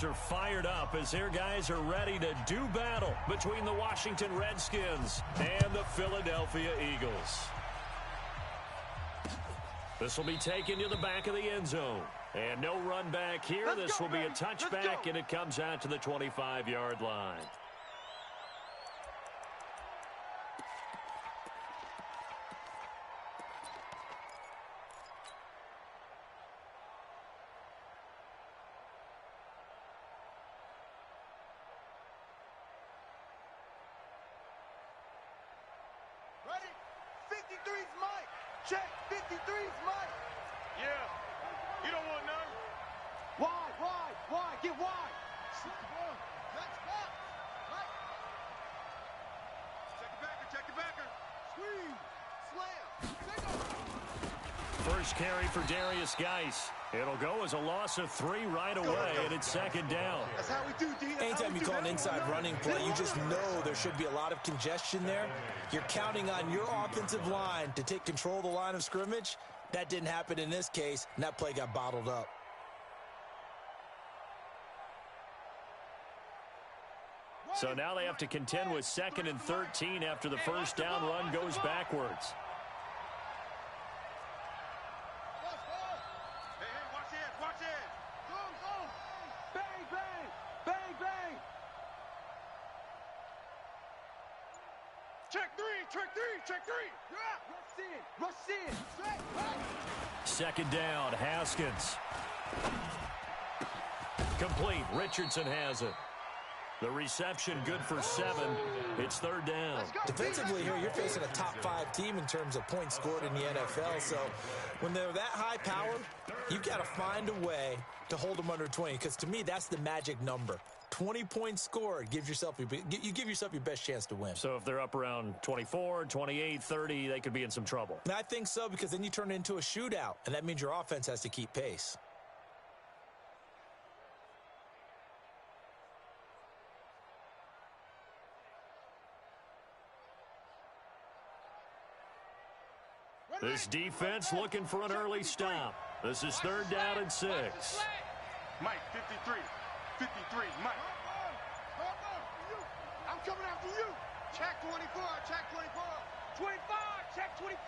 Are fired up as their guys are ready to do battle between the Washington Redskins and the Philadelphia Eagles. This will be taken to the back of the end zone. And no run back here. This will be a touchback, and it comes out to the 25-yard line. Ready? 53's Mike. Check. 53's Mike. Yeah. You don't want none. Wide. Get wide. Let's go. Right. Check it backer. Squeeze. Slam. Take off. First carry for Darius Geis. It'll go as a loss of 3 right away, and it's second down. That's how we do, D. Anytime you call an inside running play, you just know there should be a lot of congestion there. You're counting on your offensive line to take control of the line of scrimmage. That didn't happen in this case, and that play got bottled up. So now they have to contend with 2nd and 13 after the first down run goes backwards. Watch it. Go. Bang. Check three. Yeah. Rush in. Straight. Right. Second down, Haskins. Complete. Richardson has it. The reception good for 7. It's third down. Defensively here, you're facing a top 5 team in terms of points scored in the NFL. So when they're that high powered, you've got to find a way to hold them under 20. Because to me, that's the magic number. 20 points scored gives yourself you give yourself your best chance to win. So if they're up around 24, 28, 30, they could be in some trouble. And I think so, because then you turn it into a shootout, and that means your offense has to keep pace. This defense looking for an early stop. This is third down and 6. Mike, 53, Mike. I'm coming after you. Check 24. 25. Check 25.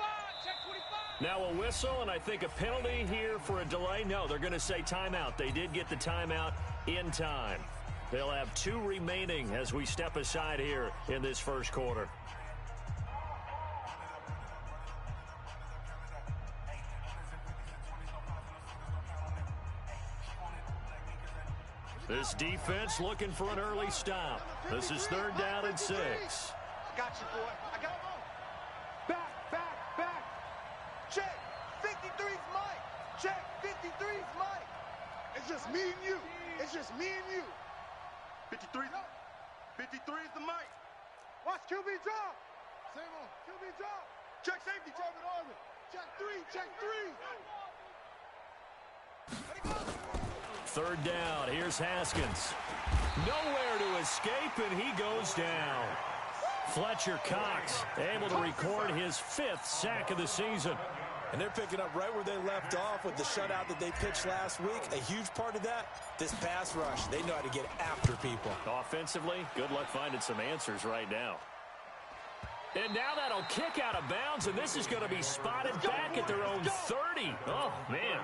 Now a whistle and I think a penalty here for a delay. No, they're going to say timeout. They did get the timeout in time. They'll have 2 remaining as we step aside here in this first quarter. This defense looking for an early stop. This is third down and 6. I got you, boy. I got you. Back. Check. 53's Mike. Check. 53's Mike. It's just me and you. 53 is the Mike. Watch QB drop. Same on. QB drop. Check safety. Drop it on it. Check 3. Let it go. Third down. Here's Haskins. Nowhere to escape, and he goes down. Fletcher Cox able to record his 5th sack of the season. And they're picking up right where they left off with the shutout that they pitched last week. A huge part of that, this pass rush. They know how to get after people. Offensively, good luck finding some answers right now. And now that'll kick out of bounds, and this is going to be spotted back at their own 30. Oh, man.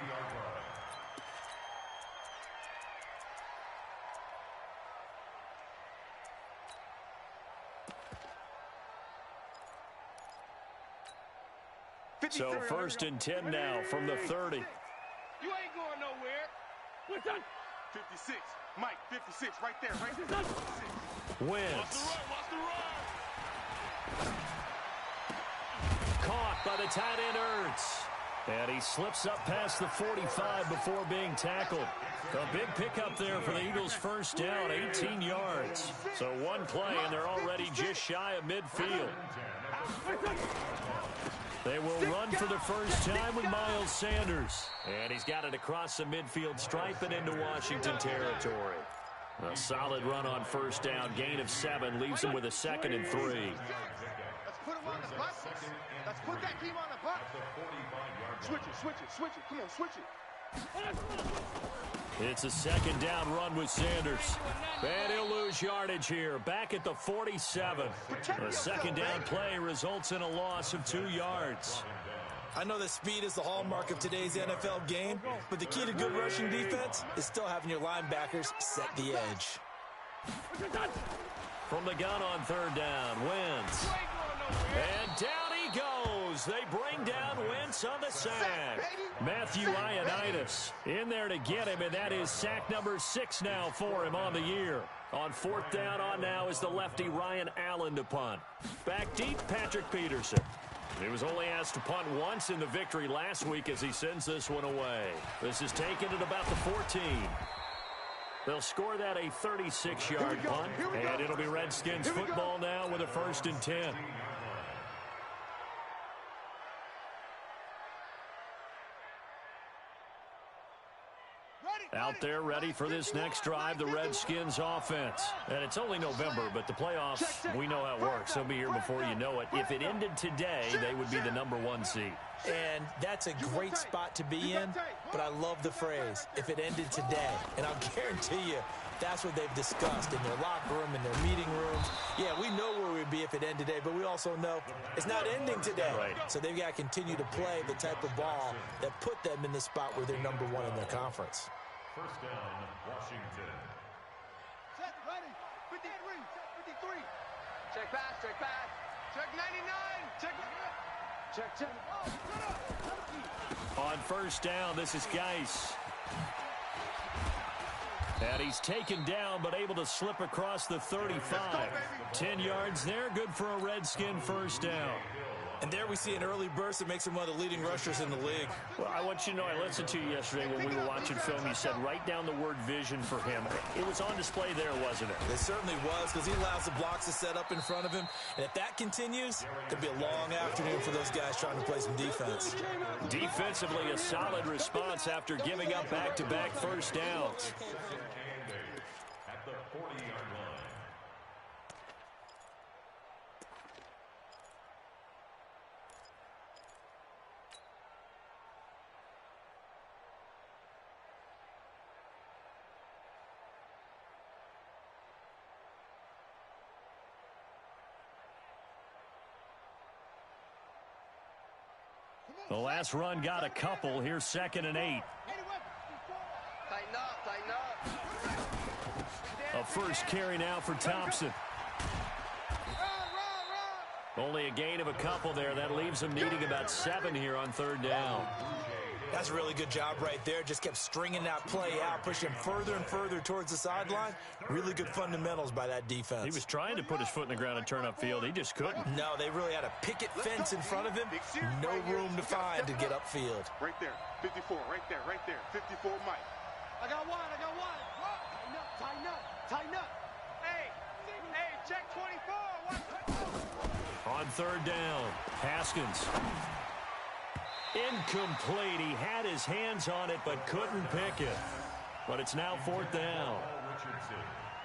So first and 10 now from the 30. You ain't going nowhere. What's that? 56. Mike, 56. Right there. 56. Wentz. Watch the run. Caught by the tight end Ertz. And he slips up past the 45 before being tackled. A big pickup there for the Eagles' first down, 18 yards. So one play, and they're already just shy of midfield. They will run for the first time with Miles Sanders. And he's got it across the midfield stripe and into Washington territory. A solid run on first down. Gain of 7 leaves him with a 2nd and 3. Let's put him on the bus. Let's put that team on the bus. Switch it. Come on, switch it. It's a second down run with Sanders. And he'll lose yardage here. Back at the 47. A second down play results in a loss of 2 yards. I know that speed is the hallmark of today's NFL game, but the key to good rushing defense is still having your linebackers set the edge. From the gun on third down, Wentz. And down he goes. They bring down Wentz on the sack. Matthew Ioannidis in there to get him, and that is sack number 6 now for him on the year. On fourth down on now is the lefty Ryan Allen to punt. Back deep, Patrick Peterson. He was only asked to punt once in the victory last week as he sends this one away. This is taken at about the 14. They'll score that a 36-yard punt, and it'll be Redskins football now with a 1st and 10. Out there ready for this next drive, the Redskins offense. And it's only November, but the playoffs, we know how it works. They'll be here before you know it. If it ended today, they would be the number 1 seed. And that's a great spot to be in, but I love the phrase, if it ended today. And I'll guarantee you, that's what they've discussed in their locker room, in their meeting rooms. Yeah, we know where we'd be if it ended today, but we also know it's not ending today. Right. So they've got to continue to play the type of ball that put them in the spot where they're number 1 in their conference. First down, Washington. Set, ready. 53. Set 53. Check pass, check pass. Check 99. Check. On first down, this is Geis. And he's taken down, but able to slip across the 35. 10 yards there, good for a Redskin first down. And there we see an early burst that makes him one of the leading rushers in the league. Well, I want you to know, I listened to you yesterday when we were watching film. You said write down the word vision for him. It was on display there, wasn't it? It certainly was, because he allows the blocks to set up in front of him. And if that continues, it could be a long afternoon for those guys trying to play some defense. Defensively, a solid response after giving up back-to-back first downs. At the 40-yard line. The last run got a couple. Here's 2nd and 8. Tighten up. A first carry now for Thompson. Only a gain of a couple there. That leaves him needing about 7 here on third down. That's a really good job right there. Just kept stringing that play out, pushing him further and further towards the sideline. Really good fundamentals by that defense. He was trying to put his foot in the ground and turn upfield. He just couldn't. No, they really had a picket fence in front of him. No room to find to get upfield. Right there. 54. Right there. 54, Mike. I got one. Tighten up. Hey, check 24. On third down, Haskins. Incomplete. He had his hands on it but couldn't pick it. But it's now 4th down.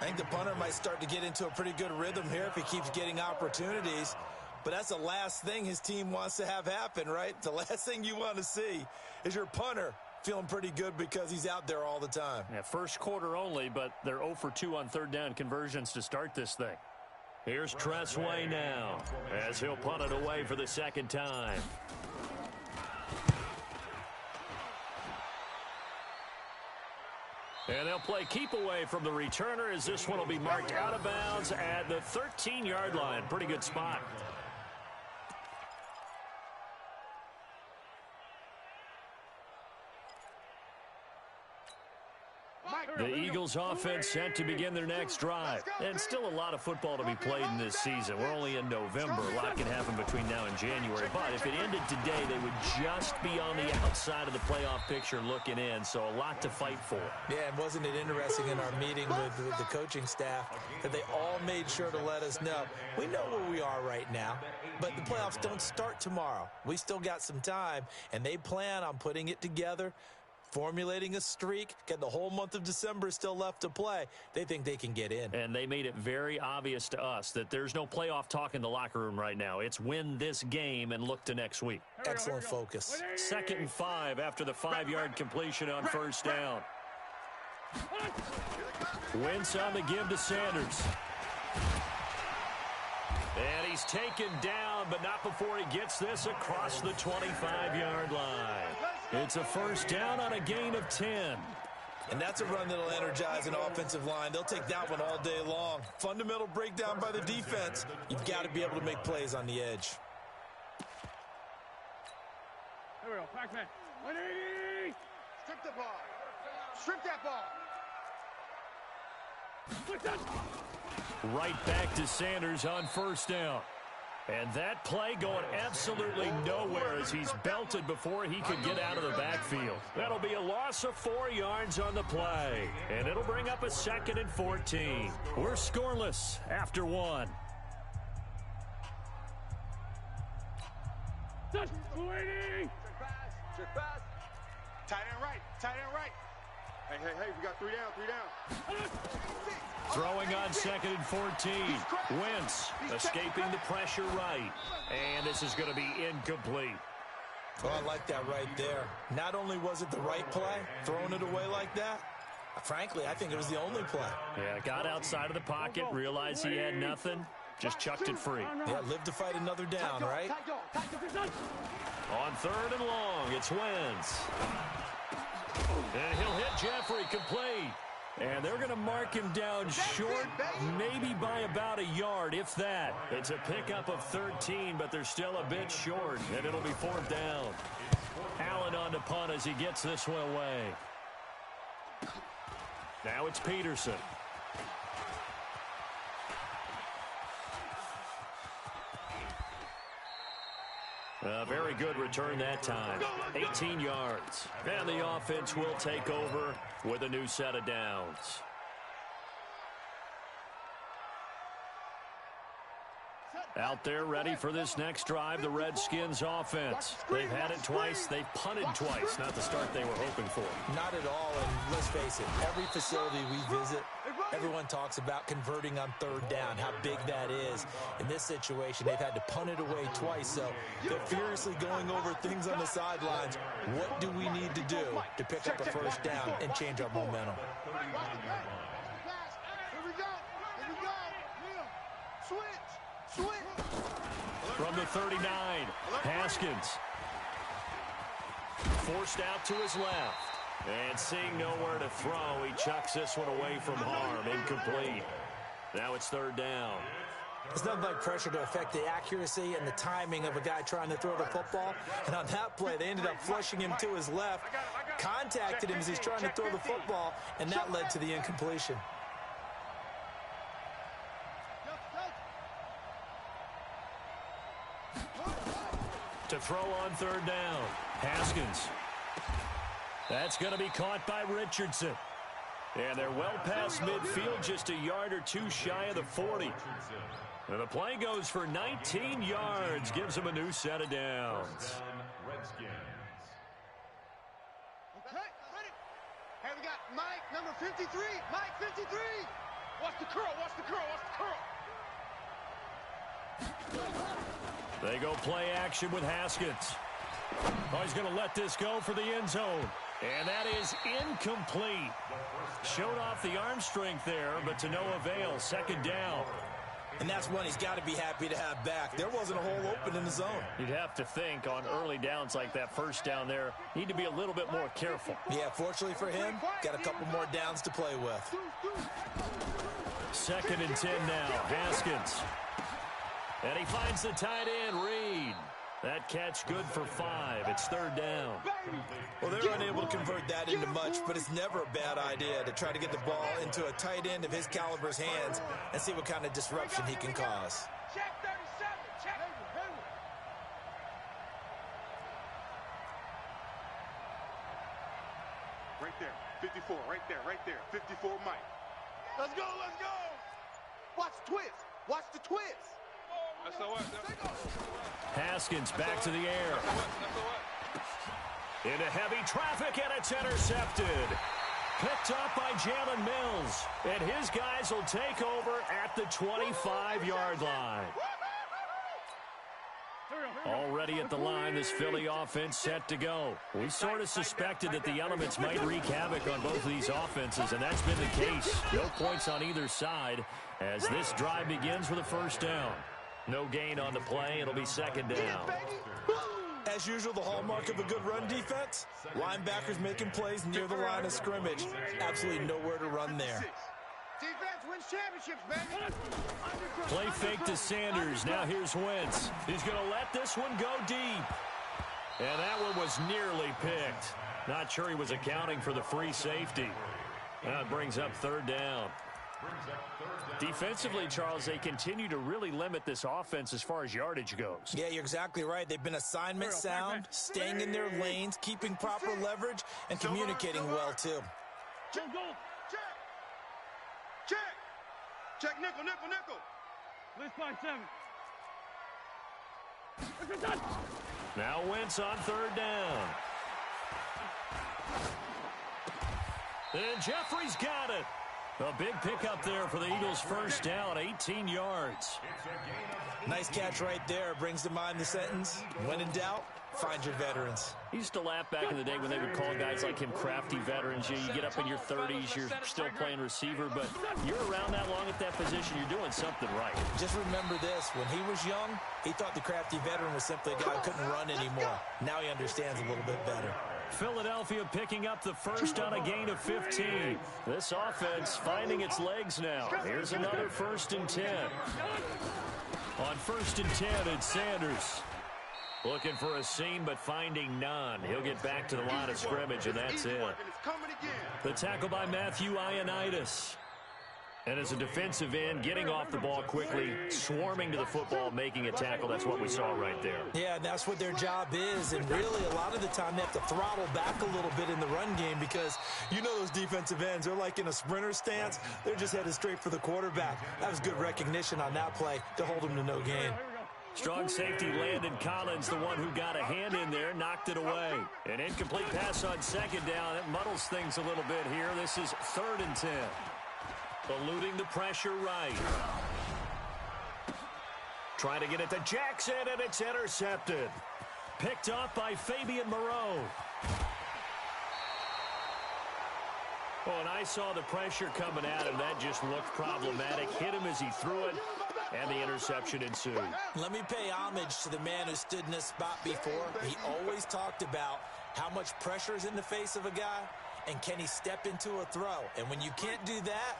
I think the punter might start to get into a pretty good rhythm here if he keeps getting opportunities. But that's the last thing his team wants to have happen, right? The last thing you want to see is your punter feeling pretty good because he's out there all the time. Yeah, first quarter only, but they're 0 for 2 on third down conversions to start this thing. Here's Tressway now as he'll punt it away for the 2nd time. And they'll play keep away from the returner as this one will be marked out of bounds at the 13-yard line. Pretty good spot. The Eagles offense set to begin their next drive. And still a lot of football to be played in this season. We're only in November. A lot can happen between now and January. But if it ended today, they would just be on the outside of the playoff picture looking in. So a lot to fight for. Yeah, and wasn't it interesting in our meeting with the coaching staff that they all made sure to let us know, we know where we are right now, but the playoffs don't start tomorrow. We still got some time, and they plan on putting it together, formulating a streak, got the whole month of December still left to play. They think they can get in. And they made it very obvious to us that there's no playoff talk in the locker room right now. It's win this game and look to next week. Excellent focus. 2nd and 5 after the 5-yard completion on first down. Wentz on the give to Sanders. And he's taken down, but not before he gets this across the 25-yard line. It's a first down on a gain of 10. And that's a run that'll energize an offensive line. They'll take that one all day long. Fundamental breakdown by the defense. You've got to be able to make plays on the edge. There we go. Pac-Man. 180. Strip the ball. Strip that ball. Right back to Sanders on first down. And that play going absolutely nowhere as he's belted before he could get out of the backfield. That'll be a loss of 4 yards on the play. And it'll bring up a 2nd and 14. We're scoreless after 1. Check pass. Tight end right. Tight end right. Hey, we got 3 down. Throwing on 2nd and 14. Wentz escaping the pressure right. And this is going to be incomplete. Oh, I like that right there. Not only was it the right play, throwing it away like that, frankly, I think it was the only play. Yeah, got outside of the pocket, realized he had nothing, just chucked it free. Yeah, live to fight another down, right? On 3rd and long, it's Wentz. And he'll hit Jeffrey complete. And they're going to mark him down short, maybe by about a yard, if that. It's a pickup of 13, but they're still a bit short, and it'll be 4th down. Allen on to punt as he gets this one away. Now it's Peterson. A very good return that time. 18 yards. And the offense will take over with a new set of downs. Out there ready for this next drive, the Redskins offense. They've had it twice. They've punted twice. Not the start they were hoping for. Not at all, and let's face it, every facility we visit, everyone talks about converting on 3rd down, how big that is. In this situation, they've had to punt it away twice, so they're furiously going over things on the sidelines. What do we need to do to pick up a first down and change our momentum? Here we go. Switch. From the 39, Haskins. Forced out to his left. And seeing nowhere to throw, he chucks this one away from harm. Incomplete. Now it's 3rd down. There's nothing like pressure to affect the accuracy and the timing of a guy trying to throw the football. And on that play, they ended up flushing him to his left, contacted him as he's trying to throw the football, and that led to the incompletion. To throw on 3rd down, Haskins. That's going to be caught by Richardson. And they're well past midfield, just a yard or 2 shy of the 40. And the play goes for 19 yards, gives them a new set of downs. Okay, ready. Hey, we got Mike, number 53. Mike, 53. Watch the curl. They go play action with Haskins. Oh, he's going to let this go for the end zone. And that is incomplete. Showed off the arm strength there, but to no avail. 2nd down. And that's one he's got to be happy to have back. There wasn't a hole open in the zone. You'd have to think on early downs like that first down there, need to be a little bit more careful. Yeah, fortunately for him, got a couple more downs to play with. 2nd and 10 now. Haskins. And he finds the tight end, Reed. That catch good for 5. It's 3rd down. Well, they're unable to convert that into much, but it's never a bad idea to try to get the ball into a tight end of his caliber's hands and see what kind of disruption he can cause. Check 37. Check. Right there. 54. Right there. 54, Mike. Let's go. Watch the twist. That's the what? Haskins back to the air. Into heavy traffic, and it's intercepted. Picked up by Jalen Mills. And his guys will take over at the 25-yard line. Already at the line, this Philly offense set to go. We sort of suspected that the elements might wreak havoc on both of these offenses, and that's been the case. No points on either side as this drive begins with a first down. No gain on the play. It'll be second down. As usual, the hallmark of a good run defense, linebackers making plays near the line of scrimmage. Absolutely nowhere to run there. Defense wins championships, baby. Play fake to Sanders. Now here's Wentz. He's going to let this one go deep. And that one was nearly picked. Not sure he was accounting for the free safety. That brings up third down. Defensively, Charles, they continue to really limit this offense as far as yardage goes. Yeah, you're exactly right. They've been assignment sound, staying in their lanes, keeping proper leverage, and communicating well, too. Check. Check. Check nickel, nickel, nickel. Let's find 7. Now Wentz on third down. And Jeffrey's got it. A big pickup there for the Eagles' first down, 18 yards. Nice catch right there. Brings to mind the sentence, when in doubt, find your veterans. He used to laugh back in the day when they would call guys like him crafty veterans. You get up in your 30s, you're still playing receiver, but you're around that long at that position, you're doing something right. Just remember this, when he was young, he thought the crafty veteran was simply a guy who couldn't run anymore. Now he understands a little bit better. Philadelphia picking up the first on a gain of 15. This offense finding its legs now. Here's another 1st and 10. On 1st and 10, it's Sanders. Looking for a seam, but finding none. He'll get back to the line of scrimmage, and that's it. The tackle by Matthew Ioannidis. And as a defensive end, getting off the ball quickly, swarming to the football, making a tackle. That's what we saw right there. Yeah, and that's what their job is. And really, a lot of the time, they have to throttle back a little bit in the run game because you know those defensive ends, they're like in a sprinter stance. They're just headed straight for the quarterback. That was good recognition on that play to hold them to no gain. Strong safety Landon Collins, the one who got a hand in there, knocked it away. An incomplete pass on second down. It muddles things a little bit here. This is 3rd and 10. Eluding the pressure right. Trying to get it to Jackson, and it's intercepted. Picked off by Fabian Moreau. Oh, and I saw the pressure coming at him. That just looked problematic. Hit him as he threw it, and the interception ensued. Let me pay homage to the man who stood in this spot before. He always talked about how much pressure is in the face of a guy, and can he step into a throw. And when you can't do that,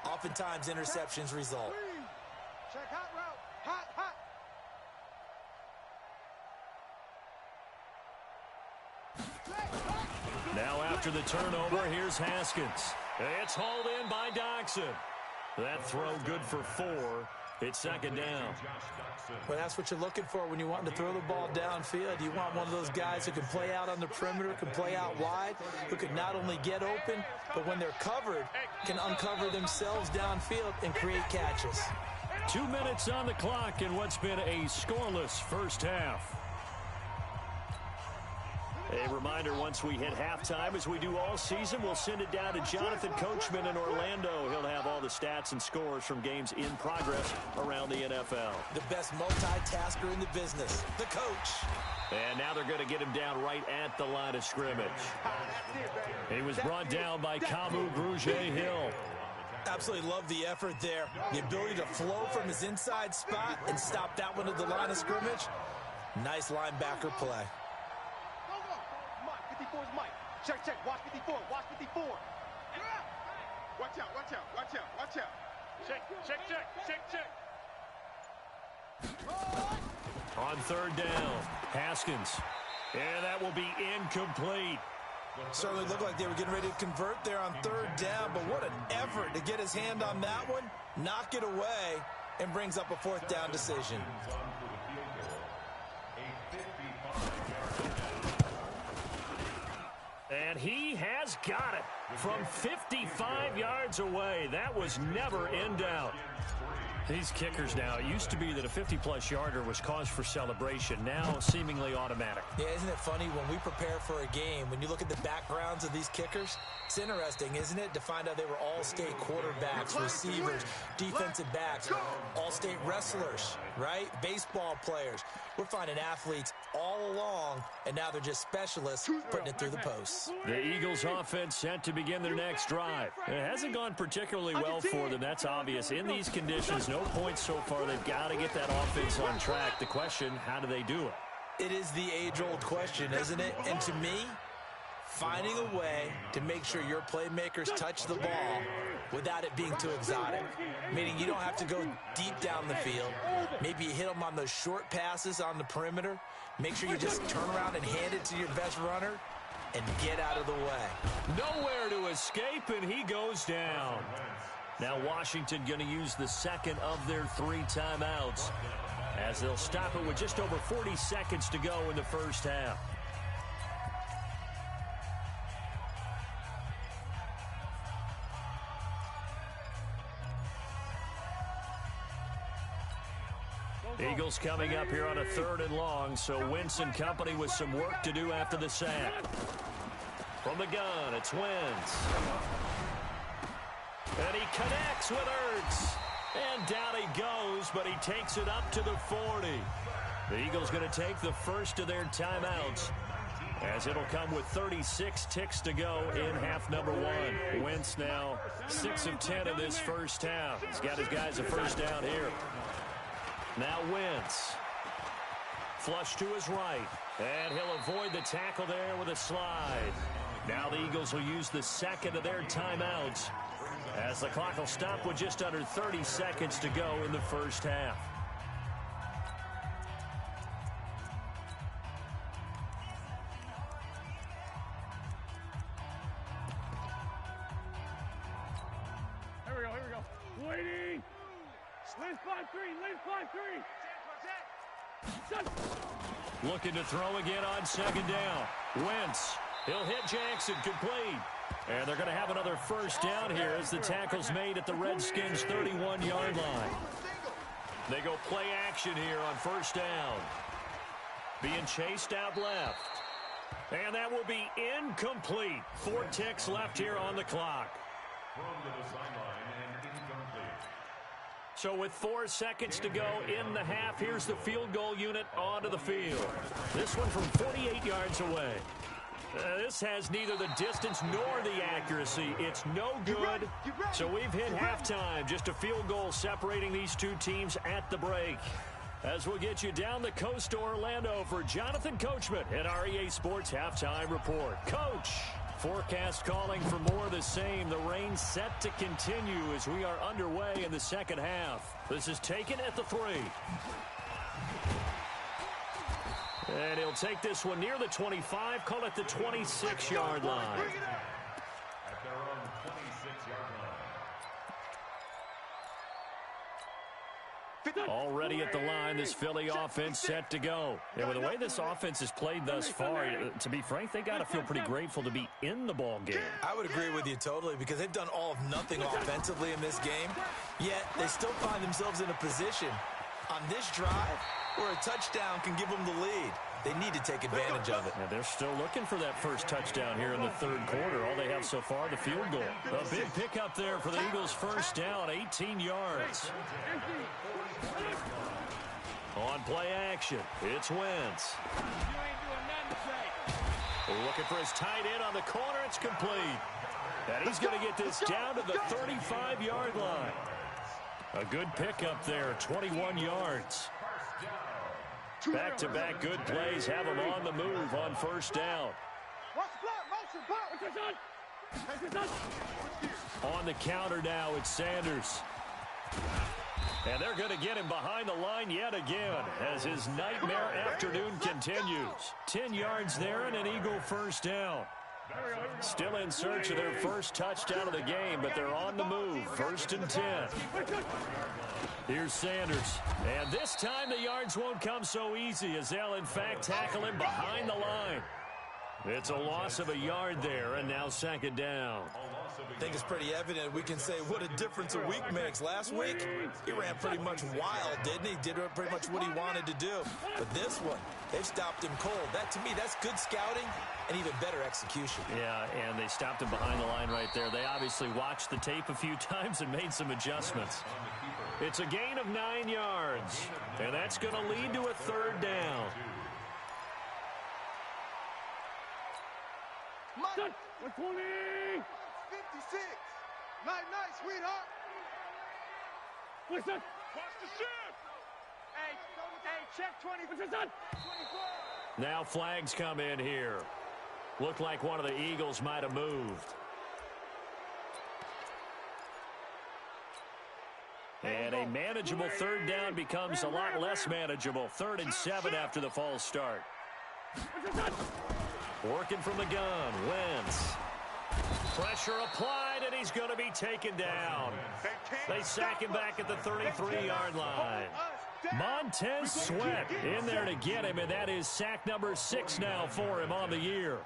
oftentimes interceptions result. Check hot route. Hot, hot. Now after the turnover, here's Haskins. It's hauled in by Doxson. That throw good for 4. It's 2nd down. Well, that's what you're looking for when you want to throw the ball downfield. You want one of those guys who can play out on the perimeter, can play out wide, who can not only get open, but when they're covered, can uncover themselves downfield and create catches. 2 minutes on the clock in what's been a scoreless first half. A reminder, once we hit halftime, as we do all season, we'll send it down to Jonathan Coachman in Orlando. He'll have all the stats and scores from games in progress around the NFL. The best multitasker in the business, the coach. And now they're going to get him down right at the line of scrimmage. He was brought down by Kamu Grugier-Hill. Absolutely love the effort there. The ability to flow from his inside spot and stop that one at the line of scrimmage. Nice linebacker play. Mike. Check, check. Watch 54. Watch 54. Watch out, watch out, watch out, watch out. Check, check, check, check, check. On 3rd down, Haskins. And that will be incomplete. Certainly looked like they were getting ready to convert there on 3rd down, but what an effort to get his hand on that one, knock it away, and brings up a 4th down decision. And he has got it. from 55 yards away. That was never in doubt. These kickers now, it used to be that a 50-plus yarder was cause for celebration. Now seemingly automatic. Yeah, isn't it funny when we prepare for a game, when you look at the backgrounds of these kickers, it's interesting, isn't it, to find out they were all-state quarterbacks, receivers, defensive backs, all-state wrestlers, right? Baseball players. We're finding athletes all along, and now they're just specialists putting it through the posts. The Eagles offense set to begin their next drive. It hasn't gone particularly well for them. That's obvious. In these conditions, no points so far. They've got to get that offense on track. The question, how do they do it? It is the age-old question, isn't it? And to me, finding a way to make sure your playmakers touch the ball without it being too exotic. Meaning you don't have to go deep down the field. Maybe you hit them on those short passes on the perimeter. Make sure you just turn around and hand it to your best runner and get out of the way. Nowhere to escape, and he goes down. Now Washington going to use the second of their 3 timeouts as they'll stop it with just over 40 seconds to go in the first half. Eagles coming up here on a 3rd and long, so Wentz and company with some work to do after the sack. From the gun, it's Wentz. And he connects with Ertz. And down he goes, but he takes it up to the 40. The Eagles going to take the first of their timeouts, as it'll come with 36 ticks to go in half number 1. Wentz now 6 of 10 in this first half. He's got his guys a first down here. Now Wentz. Flush to his right. And he'll avoid the tackle there with a slide. Now the Eagles will use the second of their timeouts, as the clock will stop with just under 30 seconds to go in the first half. Here we go. Waiting. Let's climb 3. Let's climb 3. Looking to throw again on second down. Wentz. He'll hit Jackson, complete. And they're going to have another first down here as the tackle's made at the Redskins' 31-yard line. They go play action here on first down. Being chased out left. And that will be incomplete. 4 ticks left here on the clock. Thrown to the sideline and incomplete. So with 4 seconds to go in the half, here's the field goal unit onto the field. This one from 48 yards away. This has neither the distance nor the accuracy. It's no good. So we've hit halftime. Just a field goal separating these two teams at the break. As we'll get you down the coast to Orlando for Jonathan Coachman at our EA Sports Halftime Report. Coach, forecast calling for more of the same. The rain set to continue as we are underway in the second half. This is taken at the 3. And he'll take this one near the 25, call it the 26-yard line. At their own 26-yard line. Already at the line, this Philly offense set to go. And with the way this offense has played thus far, to be frank, they got to feel pretty grateful to be in the ball game. I would agree with you totally, because they've done all of nothing offensively in this game, yet they still find themselves in a position on this drive where a touchdown can give them the lead. They need to take advantage of it. And they're still looking for that first touchdown here in the third quarter. All they have so far, the field goal. A big pickup there for the Eagles' first down, 18 yards. On play action, it's Wentz. Looking for his tight end on the corner. It's complete. And he's going to get this down to the 35-yard line. A good pickup there, 21 yards. Back-to-back good plays have him on the move on first down. On the counter now, it's Sanders. And they're going to get him behind the line yet again as his nightmare afternoon continues. 10 yards there and an Eagle first down. Still in search of their first touchdown of the game, but they're on the move. 1st and 10. Here's Sanders. And this time the yards won't come so easy as they'll, in fact, tackle him behind the line. It's a loss of a yard there, and now second down. I think it's pretty evident. We can say what a difference a week makes. Last week, he ran pretty much wild, didn't he? Did pretty much what he wanted to do. But this one, they've stopped him cold. That, to me, that's good scouting and even better execution. Yeah, and they stopped him behind the line right there. They obviously watched the tape a few times and made some adjustments. It's a gain of 9 yards, and that's going to lead to a third down. Mike, 20. 56. Night, sweetheart. Listen. Watch the shift. Hey, check 20. What's this done? 24. Now flags come in here. Looked like one of the Eagles might have moved. And a manageable third down becomes a lot less manageable. 3rd and 7 after the false start. Working from the gun, Wentz. Pressure applied, and he's going to be taken down. They sack him back at the 33-yard line. Montez Sweat in there to get him, and that is sack number 6 now for him on the year.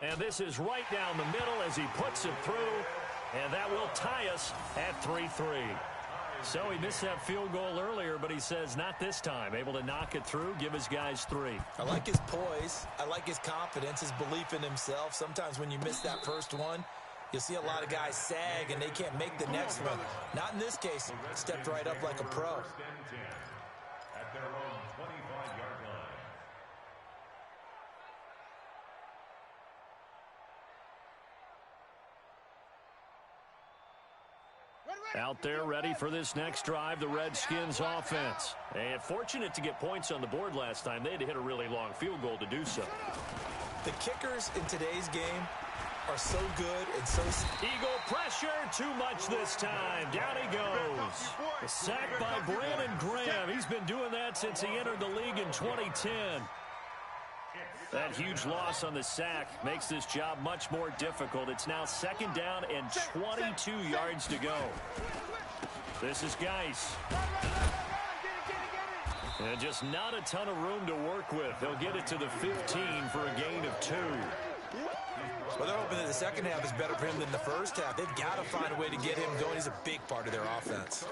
And this is right down the middle as he puts it through, and that will tie us at 3-3. So he missed that field goal earlier, but he says not this time. Able to knock it through, give his guys 3. I like his poise. I like his confidence, his belief in himself. Sometimes when you miss that first one, you'll see a lot of guys sag and they can't make the next one. Not in this case. Stepped right up like a pro. At their own 25-yard line. Out there ready for this next drive, the Redskins offense. And fortunate to get points on the board last time. They had to hit a really long field goal to do so. The kickers in today's game are so good and so... Eagle pressure, too much this time. Down he goes. A sack by Brandon Graham. He's been doing that since he entered the league in 2010. That huge loss on the sack makes this job much more difficult. It's now second down and 22 yards to go. This is Geis. And just not a ton of room to work with. They'll get it to the 15 for a gain of 2. Well, they're hoping that the second half is better for him than the first half. They've got to find a way to get him going. He's a big part of their offense.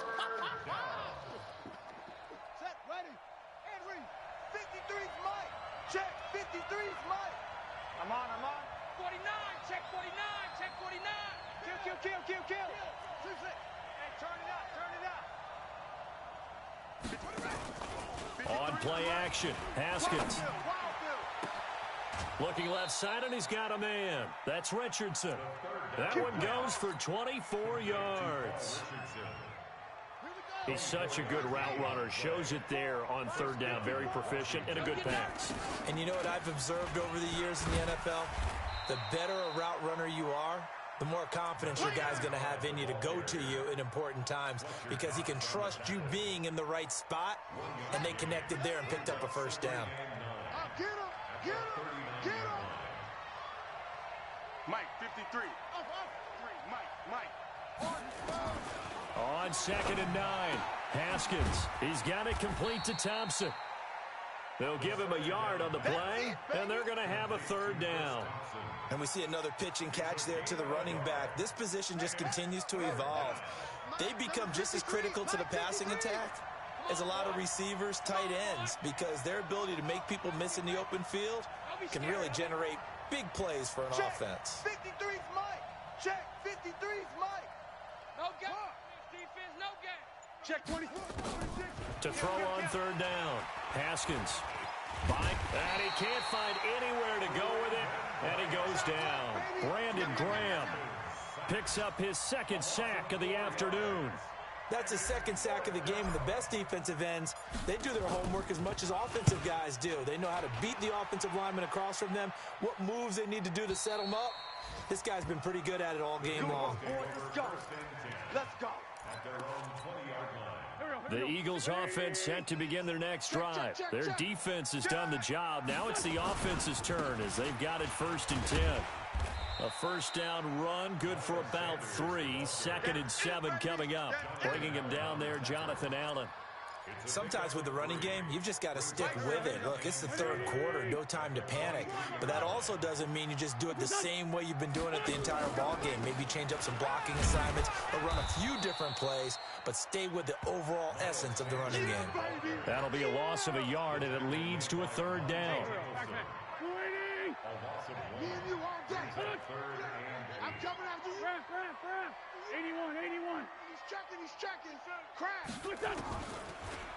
Set, ready, and read. 53's Mike. Check, 53's Mike. I'm on. 49. Check 49. Check 49. Kill. 2-6. Hey, turn it up. On play action, Haskins. Looking left side, and he's got a man. That's Richardson. That one goes for 24 yards. He's such a good route runner. Shows it there on third down. Very proficient and a good pass. And you know what I've observed over the years in the NFL? The better a route runner you are, the more confidence your guy's going to have in you to go to you in important times because he can trust you being in the right spot, and they connected there and picked up a first down. Get him. Mike, 53. 3, Mike. On 2nd and 9, Haskins. He's got it complete to Thompson. They'll give him a yard on the play, and they're going to have a third down. And we see another pitch and catch there to the running back. This position just continues to evolve. They become just as critical to the passing attack as a lot of receivers, tight ends, because their ability to make people miss in the open field can really generate big plays for an offense. 53's Mike. Check, 53's Mike. No gap. Defense, no gap. Check 24. 26. To throw on third down, Haskins. And he can't find anywhere to go with it, and he goes down. Brandon Graham picks up his second sack of the afternoon. That's his second sack of the game. The best defensive ends, they do their homework as much as offensive guys do. They know how to beat the offensive lineman across from them, what moves they need to do to set them up. This guy's been pretty good at it all game long. Let's go. The Eagles offense set to begin their next drive. Their defense has done the job. Now it's the offense's turn as they've got it 1st and 10. A first down run, good for about 3. 2nd and 7 coming up. Bringing him down there, Jonathan Allen. Sometimes with the running game, you've just got to stick with it. Look, it's the third quarter, no time to panic. But that also doesn't mean you just do it the same way you've been doing it the entire ball game. Maybe change up some blocking assignments or run a few different plays, but stay with the overall essence of the running game. That'll be a loss of a yard, and it leads to a third down. Me and you all day. I'm coming after you. 81. He's checking. Crash.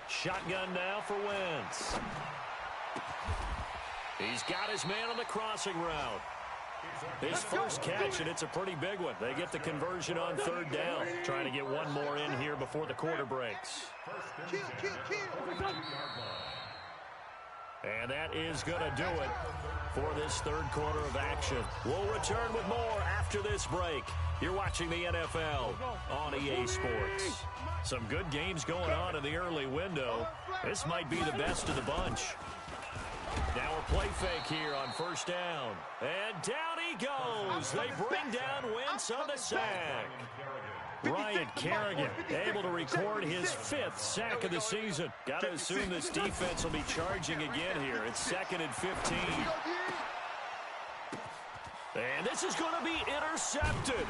Shotgun now for Wentz. He's got his man on the crossing route. His first catch, and it's a pretty big one. They get the conversion on third down. Trying to get one more in here before the quarter breaks. Kill. And that is going to do it for this third quarter of action. We'll return with more after this break. You're watching the NFL on EA Sports. Some good games going on in the early window. This might be the best of the bunch. Now a play fake here on first down. And down he goes. They bring down Wentz on the sack. Ryan Kerrigan able to record his 5th sack of the season. Got to assume this defense will be charging again here. It's 2nd and 15. And this is going to be intercepted.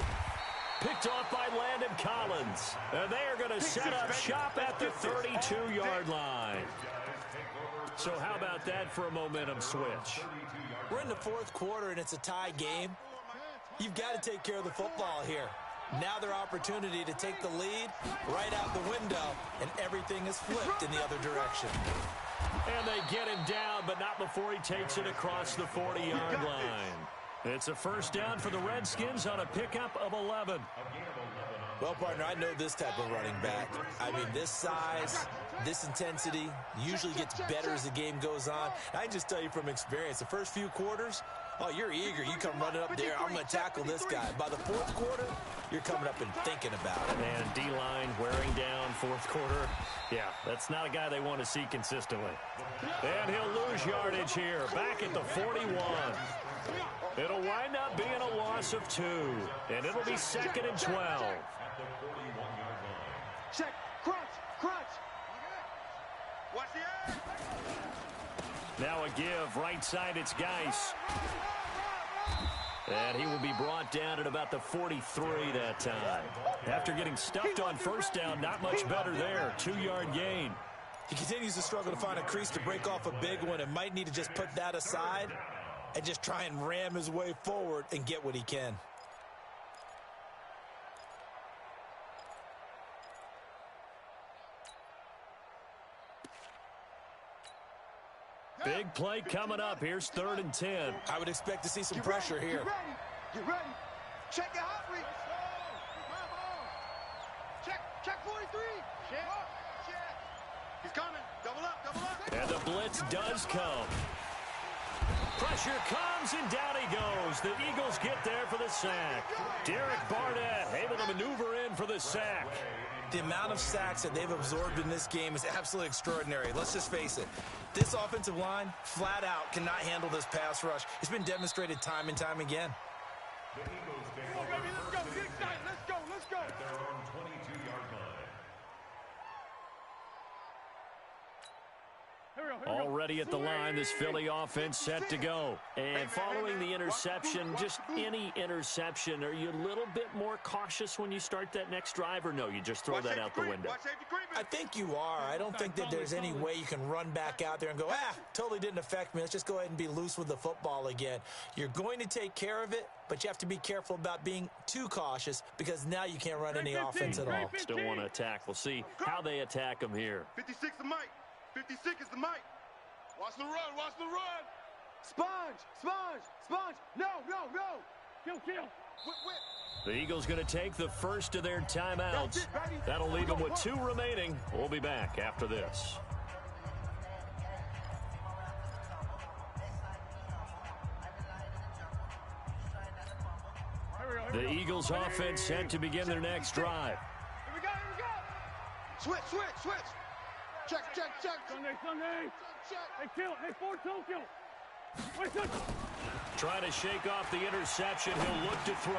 Picked off by Landon Collins. And they are going to set up shop at the 32-yard line. So how about that for a momentum switch? We're in the fourth quarter, and it's a tie game. You've got to take care of the football here. Now their opportunity to take the lead right out the window, and everything is flipped in the other direction. And they get him down, but not before he takes it across the 40-yard line. It's a first down for the Redskins on a pickup of 11. Well, partner, I know this type of running back. I mean, this size, this intensity usually gets better as the game goes on. I can just tell you from experience, the first few quarters, oh, you're eager. You come running up there, I'm going to tackle this guy. By the fourth quarter, you're coming up and thinking about it. And D-line wearing down fourth quarter. Yeah, that's not a guy they want to see consistently. And he'll lose yardage here, back at the 41. It'll wind up being a loss of 2, and it'll be 2nd and 12. Check. Crunch. Watch the air. Now a give, right side, it's Geis. And he will be brought down at about the 43 that time. After getting stuffed on first down, not much better there. 2-yard gain. He continues to struggle to find a crease to break off a big one and might need to just put that aside and just try and ram his way forward and get what he can. Big play coming up. Here's 3rd and 10. I would expect to see some pressure here. Get ready. Check your hot reach. Check 43. Check. He's coming. Double up. And the blitz does come. Pressure comes, and down he goes. The Eagles get there for the sack. Derek Barnett able to maneuver in for the sack. The amount of sacks that they've absorbed in this game is absolutely extraordinary. Let's just face it. This offensive line, flat out, cannot handle this pass rush. It's been demonstrated time and time again. The Eagles take over Baby, let's go. Get excited. Let's go. at their own 22-yard line. Already at the line, this Philly offense set to go. And following the interception, just any interception, are you a little bit more cautious when you start that next drive, or no, you just throw that out the window? I think you are. I don't think that there's any way you can run back out there and go, totally didn't affect me. Let's just go ahead and be loose with the football again. You're going to take care of it, but you have to be careful about being too cautious because now you can't run any offense at all. Still want to attack. We'll see how they attack them here. 56 the mic. 56 is the mic. Watch the run. Sponge. No. Kill. The Eagles going to take the first of their timeouts. That'll leave them with 2 remaining. We'll be back after this. The Eagles offense set to begin their next drive. Here we go. Switch. Check. Sunday. Check. Hey, kill. Hey, 4-2, kill. Trying to shake off the interception. He'll look to throw.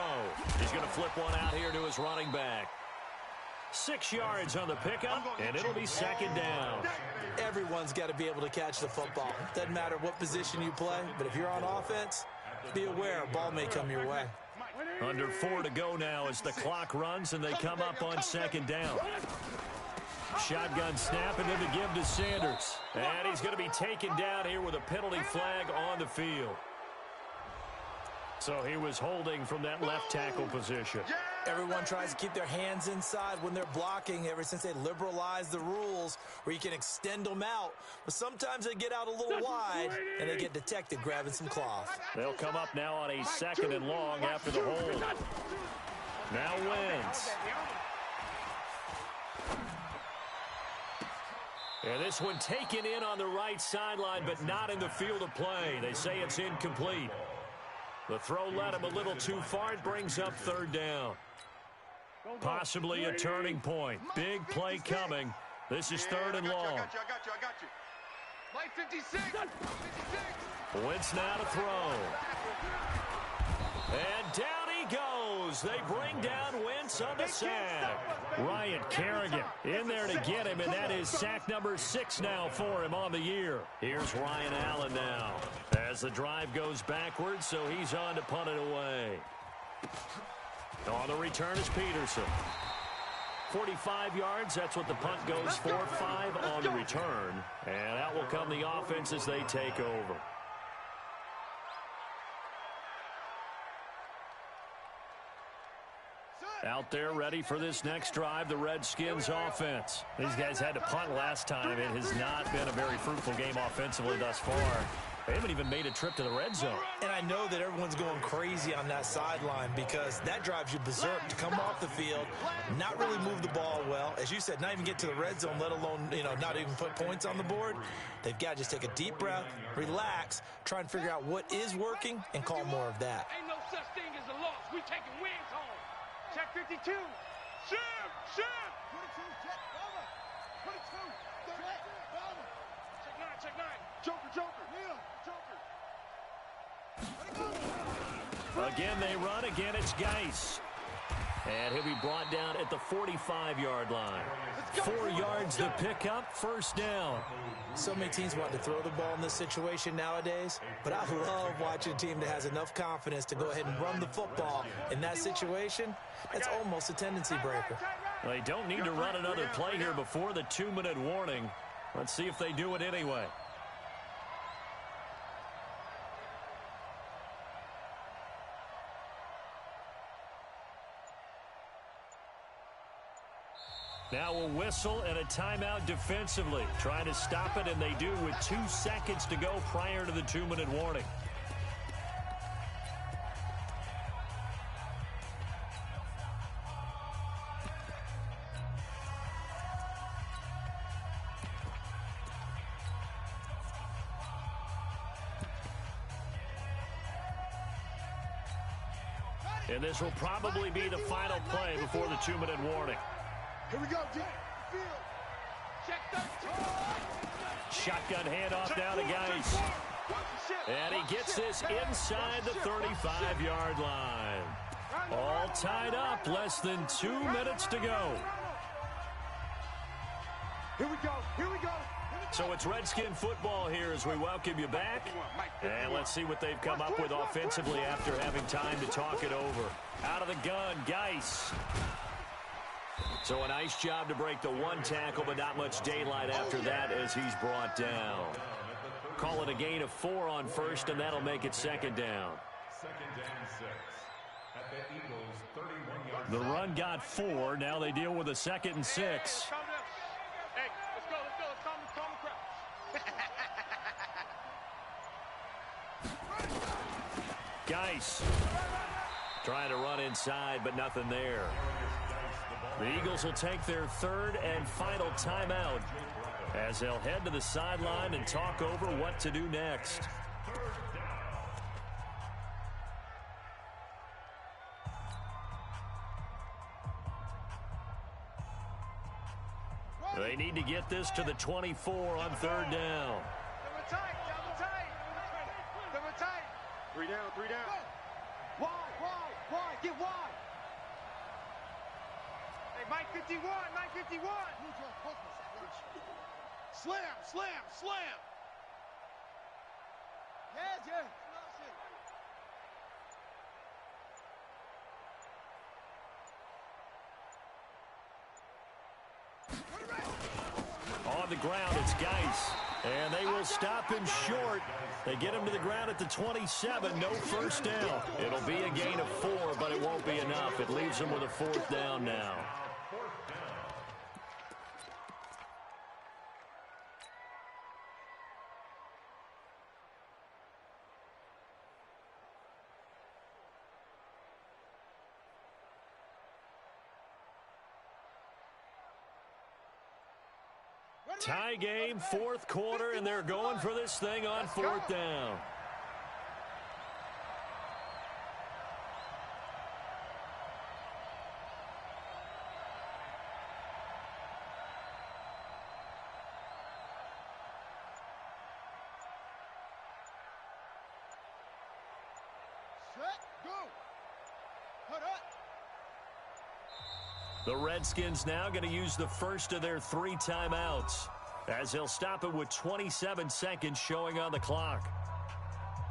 He's going to flip one out here to his running back. 6 yards on the pickup, and it'll be second down. Everyone's got to be able to catch the football. Doesn't matter what position you play, but if you're on offense, be aware a ball may come your way. Under 4 to go now as the clock runs and they come up on second down. Shotgun snap and then to give to Sanders. And he's going to be taken down here with a penalty flag on the field. So he was holding from that left tackle position. Everyone tries to keep their hands inside when they're blocking ever since they liberalized the rules where you can extend them out. But sometimes they get out a little wide and they get detected grabbing some cloth. They'll come up now on a 2nd and long after the hold. Now Wentz. And this one taken in on the right sideline, but not in the field of play. They say it's incomplete. The throw led him a little too far. It brings up 3rd down. Possibly a turning point. Big play coming. This is 3rd and long. I got you. Mike 56. Wentz now to throw. And down he goes. They bring down Wentz on the sack. Ryan Kerrigan in there to get him, and that is sack number 6 now for him on the year. Here's Ryan Allen now as the drive goes backwards, so he's on to punt it away. On the return is Peterson. 45 yards, that's what the punt goes for. 5 on the return. And out will come the offense as they take over. Out there ready for this next drive, the Redskins offense. These guys had to punt last time. It has not been a very fruitful game offensively thus far. They haven't even made a trip to the red zone. And I know that everyone's going crazy on that sideline because that drives you berserk to come off the field, not really move the ball well. As you said, not even get to the red zone, let alone, not even put points on the board. They've got to just take a deep breath, relax, try and figure out what is working, and call more of that. Ain't no such thing as a loss. We taking wins home. Check 52. Shim. 22, jet, cover. 22, jet, cover. Check 9. Joker. Neil, Joker. Again, they run. Again, it's Geis. And he'll be brought down at the 45-yard line. 4 yards the pickup, 1st down. So many teams want to throw the ball in this situation nowadays, but I love watching a team that has enough confidence to go ahead and run the football in that situation. That's almost a tendency breaker. They don't need to run another play here before the 2-minute warning. Let's see if they do it anyway. Now a whistle and a timeout defensively. Trying to stop it, and they do with 2 seconds to go prior to the 2-minute warning. And this will probably be the final play before the 2-minute warning. Here we go, G. Field. Check 13. Shotgun handoff now to Geis. And he gets this inside the 35-yard line. All tied up, less than 2 minutes to go. Here we go. So it's Redskin football here as we welcome you back. And let's see what they've come up with offensively after having time to talk it over. Out of the gun, Geis. So a nice job to break the 1 tackle, but not much daylight after that as he's brought down. Call it a gain of 4 on 1st, and that'll make it 2nd down. 2nd and 6. At the Eagles' 31-yard The run got 4. Now they deal with a 2nd and 6. Hey, let's go. Let's calm the crowd. Geis trying to run inside, but nothing there. The Eagles will take their 3rd and final timeout as they'll head to the sideline and talk over what to do next. They need to get this to the 24 on 3rd down. Double tight. 3 down. Wide. Get wide. Hey, Mike 51, Mike 51. Slam, slam, slam. Yes, yes. On the ground, it's Geis. And they will stop him short. They get him to the ground at the 27. No first down. It'll be a gain of 4, but it won't be enough. It leaves them with a 4th down now. Tie game, 4th quarter, and they're going for this thing on 4th down. Set, go. Cut up. The Redskins now going to use the first of their 3 timeouts, as they'll stop it with 27 seconds showing on the clock.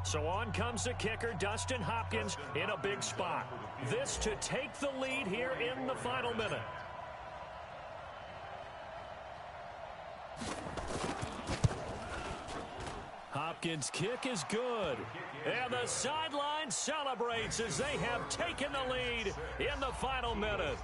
So on comes the kicker, Dustin Hopkins, in a big spot. This to take the lead here in the final minute. Hopkins' kick is good. And the sideline celebrates as they have taken the lead in the final minute.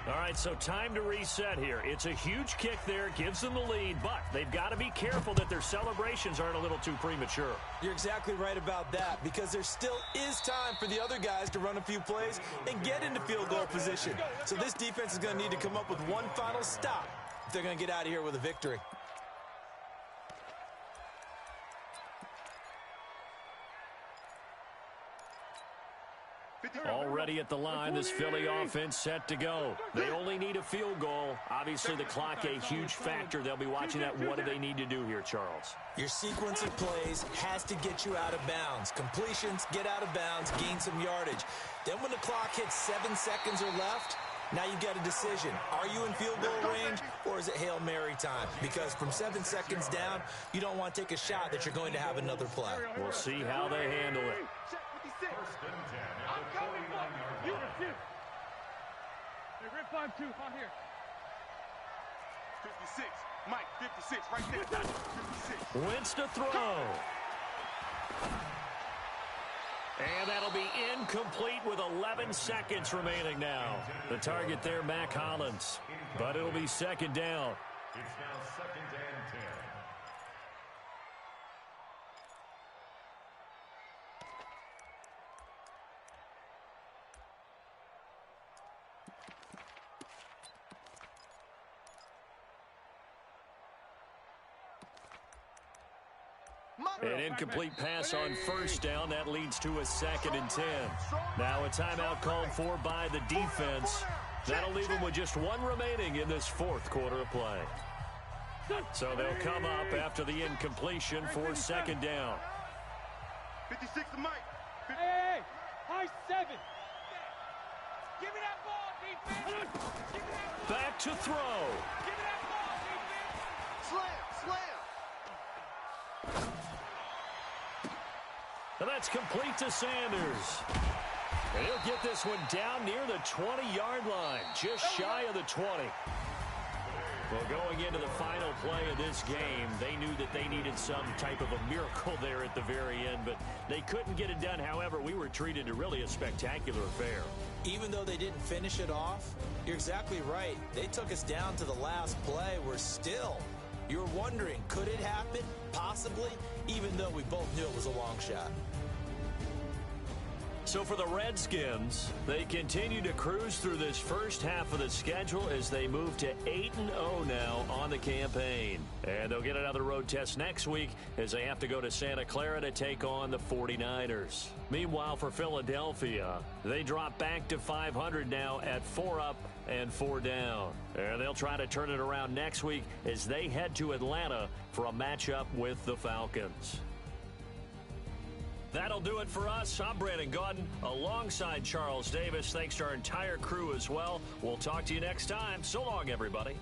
All right, so time to reset here. It's a huge kick there, gives them the lead, but they've got to be careful that their celebrations aren't a little too premature. You're exactly right about that, because there still is time for the other guys to run a few plays and get into field goal position. So this defense is going to need to come up with one final stop if they're going to get out of here with a victory. Already at the line, this Philly offense set to go. They only need a field goal. Obviously, the clock a huge factor. They'll be watching that. What do they need to do here, Charles? Your sequence of plays has to get you out of bounds. Completions, get out of bounds, gain some yardage. Then when the clock hits 7 seconds or left, now you get a decision. Are you in field goal range, or is it Hail Mary time? Because from 7 seconds down, you don't want to take a shot that you're going to have another play. We'll see how they handle it. I'm coming for you. Hey, Rip 5-2, on here. 56, Mike, 56, right there. 56. Wentz to throw. And that'll be incomplete with 11 seconds remaining now. The target there, Mac Hollins. But it'll be 2nd down. It's now 2nd and 10. An incomplete pass on 1st down. That leads to a 2nd and 10. Now a timeout called for by the defense. That'll leave them with just 1 remaining in this 4th quarter of play. So they'll come up after the incompletion for 2nd down. 56 to Mike. Hey, high 7. Give me that ball, defense. Give me that ball. Back to throw. Give me that ball, defense. Slam, slam. And that's complete to Sanders. And he'll get this one down near the 20-yard line, just shy of the 20. Well, going into the final play of this game, they knew that they needed some type of a miracle there at the very end, but they couldn't get it done. However, we were treated to really a spectacular affair. Even though they didn't finish it off, you're exactly right. They took us down to the last play. We're still, you're wondering, could it happen? Possibly, even though we both knew it was a long shot. So for the Redskins, they continue to cruise through this first half of the schedule as they move to 8-0 now on the campaign. And they'll get another road test next week as they have to go to Santa Clara to take on the 49ers. Meanwhile, for Philadelphia, they drop back to 500 now at 4 up and 4 down. And they'll try to turn it around next week as they head to Atlanta for a matchup with the Falcons. That'll do it for us. I'm Brandon Gaudin alongside Charles Davis. Thanks to our entire crew as well. We'll talk to you next time. So long, everybody.